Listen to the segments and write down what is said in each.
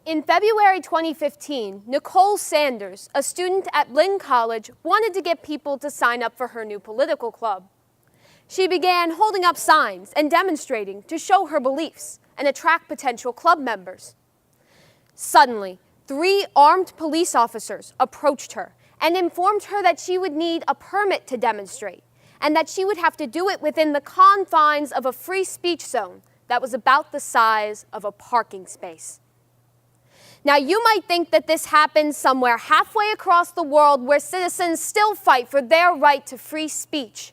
In February 2015, Nicole Sanders, a student at Lynn College, wanted to get people to sign up for her new political club. She began holding up signs and demonstrating to show her beliefs and attract potential club members. Suddenly, 3 armed police officers approached her and informed her that she would need a permit to demonstrate and that she would have to do it within the confines of a free speech zone that was about the size of a parking space. Now, you might think that this happens somewhere halfway across the world where citizens still fight for their right to free speech.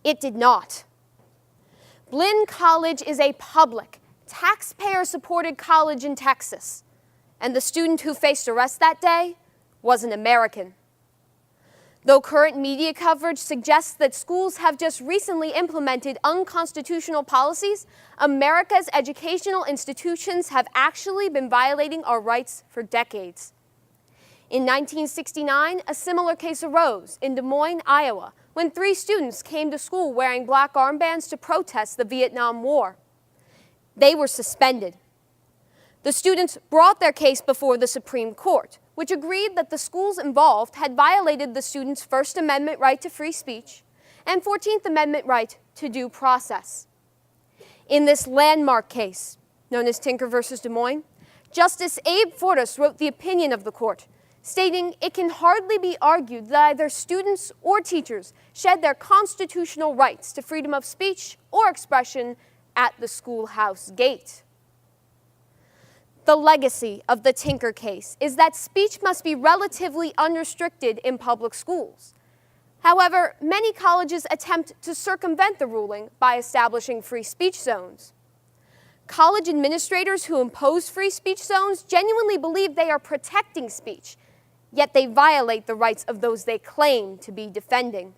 It did not. Lynn College is a public, taxpayer-supported college in Texas, and the student who faced arrest that day was an American. Though current media coverage suggests that schools have just recently implemented unconstitutional policies, America's educational institutions have actually been violating our rights for decades. In 1969, a similar case arose in Des Moines, Iowa, when 3 students came to school wearing black armbands to protest the Vietnam War. They were suspended. The students brought their case before the Supreme Court, which agreed that the schools involved had violated the students' First Amendment right to free speech and 14th Amendment right to due process. In this landmark case, known as Tinker versus Des Moines, Justice Abe Fortas wrote the opinion of the court, stating it can hardly be argued that either students or teachers shed their constitutional rights to freedom of speech or expression at the schoolhouse gate. The legacy of the Tinker case is that speech must be relatively unrestricted in public schools. However, many colleges attempt to circumvent the ruling by establishing free speech zones. College administrators who impose free speech zones genuinely believe they are protecting speech, yet they violate the rights of those they claim to be defending.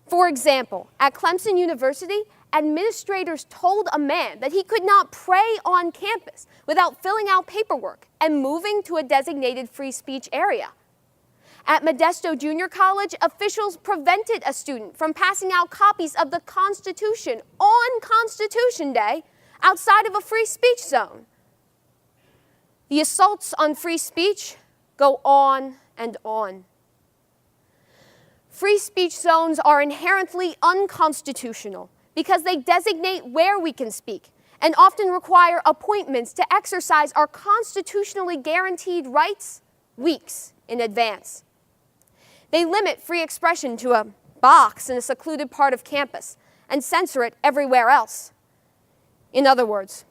For example, at Clemson University, administrators told a man that he could not pray on campus without filling out paperwork and moving to a designated free speech area. At Modesto Junior College, officials prevented a student from passing out copies of the Constitution on Constitution Day outside of a free speech zone. The assaults on free speech go on and on. Free speech zones are inherently unconstitutional because they designate where we can speak and often require appointments to exercise our constitutionally guaranteed rights weeks in advance. They limit free expression to a box in a secluded part of campus and censor it everywhere else. In other words,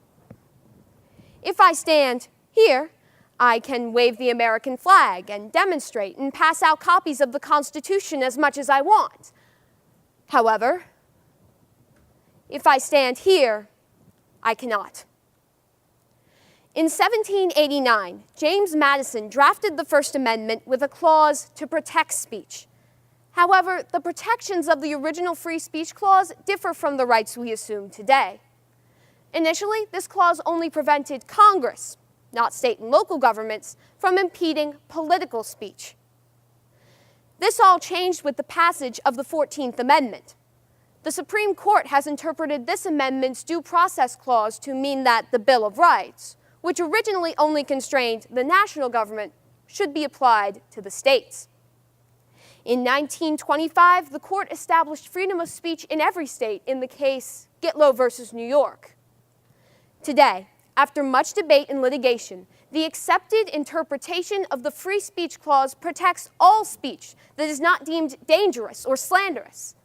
if I stand here, I can wave the American flag and demonstrate and pass out copies of the Constitution as much as I want. However, if I stand here, I cannot. In 1789, James Madison drafted the First Amendment with a clause to protect speech. However, the protections of the original free speech clause differ from the rights we assume today. Initially, this clause only prevented Congress, not state and local governments, from impeding political speech. This all changed with the passage of the 14th Amendment. The Supreme Court has interpreted this amendment's due process clause to mean that the Bill of Rights, which originally only constrained the national government, should be applied to the states. In 1925, the court established freedom of speech in every state in the case Gitlow versus New York. Today, after much debate and litigation, the accepted interpretation of the Free Speech Clause protects all speech that is not deemed dangerous or slanderous.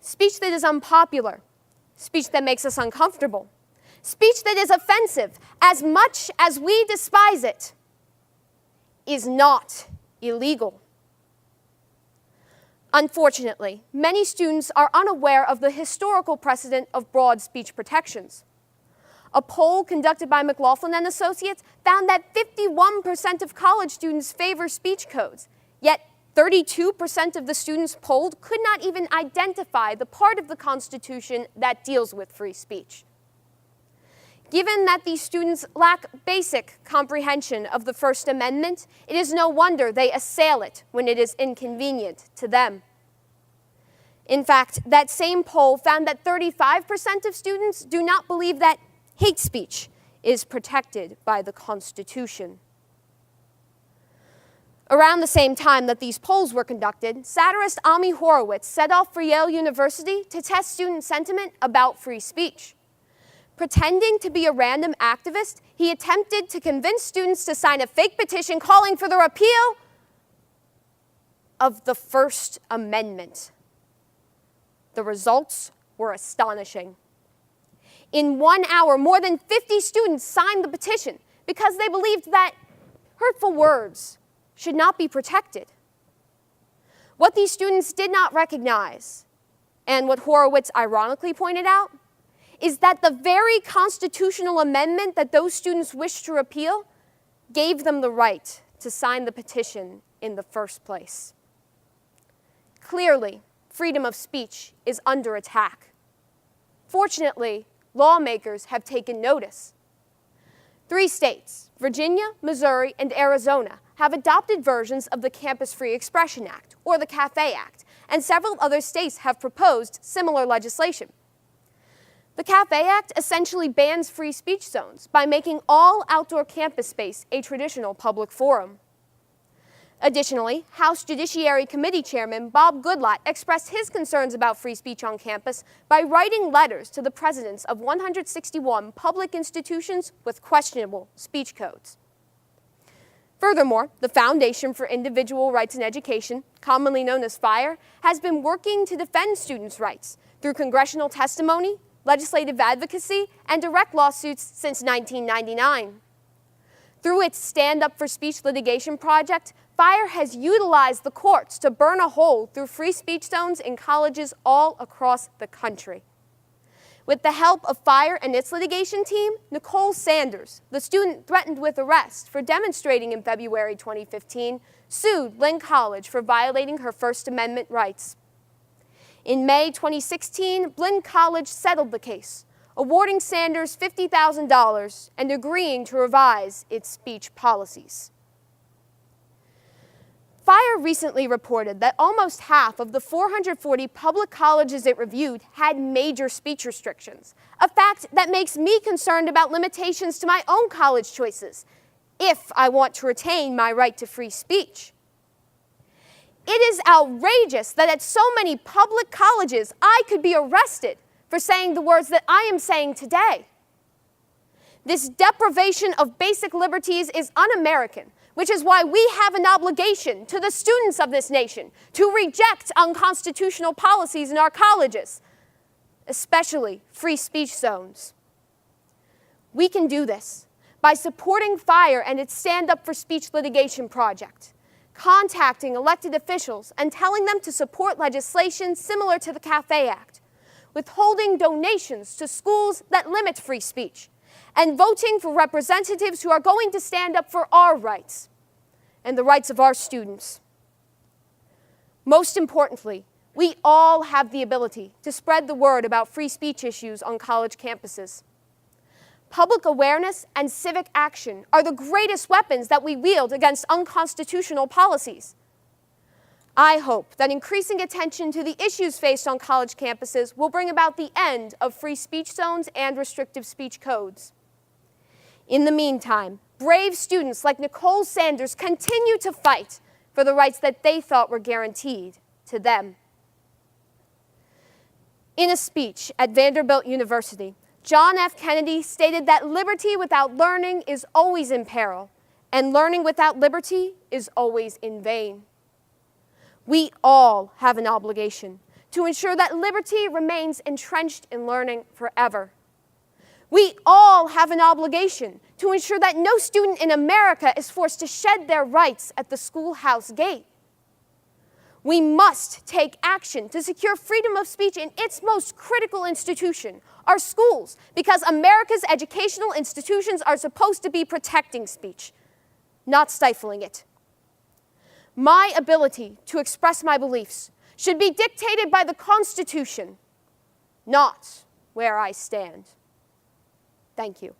Speech that is unpopular, speech that makes us uncomfortable, speech that is offensive as much as we despise it, is not illegal. Unfortunately, many students are unaware of the historical precedent of broad speech protections. A poll conducted by McLaughlin and Associates found that 51% of college students favor speech codes, yet 32% of the students polled could not even identify the part of the Constitution that deals with free speech. Given that these students lack basic comprehension of the First Amendment, it is no wonder they assail it when it is inconvenient to them. In fact, that same poll found that 35% of students do not believe that hate speech is protected by the Constitution. Around the same time that these polls were conducted, satirist Ami Horowitz set off for Yale University to test student sentiment about free speech. Pretending to be a random activist, he attempted to convince students to sign a fake petition calling for the repeal of the First Amendment. The results were astonishing. In 1 hour, more than 50 students signed the petition because they believed that hurtful words should not be protected. What these students did not recognize, and what Horowitz ironically pointed out, is that the very constitutional amendment that those students wished to repeal gave them the right to sign the petition in the first place. Clearly, freedom of speech is under attack. Fortunately, lawmakers have taken notice. 3 states, Virginia, Missouri, and Arizona, have adopted versions of the Campus Free Expression Act, or the CAFE Act, and several other states have proposed similar legislation. The CAFE Act essentially bans free speech zones by making all outdoor campus space a traditional public forum. Additionally, House Judiciary Committee Chairman Bob Goodlatte expressed his concerns about free speech on campus by writing letters to the presidents of 161 public institutions with questionable speech codes. Furthermore, the Foundation for Individual Rights in Education, commonly known as FIRE, has been working to defend students' rights through congressional testimony, legislative advocacy, and direct lawsuits since 1999. Through its Stand Up for Speech litigation project, FIRE has utilized the courts to burn a hole through free speech zones in colleges all across the country. With the help of FIRE and its litigation team, Nicole Sanders, the student threatened with arrest for demonstrating in February 2015, sued Lynn College for violating her First Amendment rights. In May 2016, Lynn College settled the case, awarding Sanders $50,000 and agreeing to revise its speech policies. FIRE recently reported that almost half of the 440 public colleges it reviewed had major speech restrictions, a fact that makes me concerned about limitations to my own college choices, if I want to retain my right to free speech. It is outrageous that at so many public colleges I could be arrested for saying the words that I am saying today. This deprivation of basic liberties is un-American, which is why we have an obligation to the students of this nation to reject unconstitutional policies in our colleges, especially free speech zones. We can do this by supporting FIRE and its Stand Up for Speech litigation project, contacting elected officials and telling them to support legislation similar to the CAFE Act, withholding donations to schools that limit free speech, and voting for representatives who are going to stand up for our rights and the rights of our students. Most importantly, we all have the ability to spread the word about free speech issues on college campuses. Public awareness and civic action are the greatest weapons that we wield against unconstitutional policies. I hope that increasing attention to the issues faced on college campuses will bring about the end of free speech zones and restrictive speech codes. In the meantime, brave students like Nicole Sanders continue to fight for the rights that they thought were guaranteed to them. In a speech at Vanderbilt University, John F. Kennedy stated that liberty without learning is always in peril, and learning without liberty is always in vain. We all have an obligation to ensure that liberty remains entrenched in learning forever. We all have an obligation to ensure that no student in America is forced to shed their rights at the schoolhouse gate. We must take action to secure freedom of speech in its most critical institution, our schools, because America's educational institutions are supposed to be protecting speech, not stifling it. My ability to express my beliefs should be dictated by the Constitution, not where I stand. Thank you.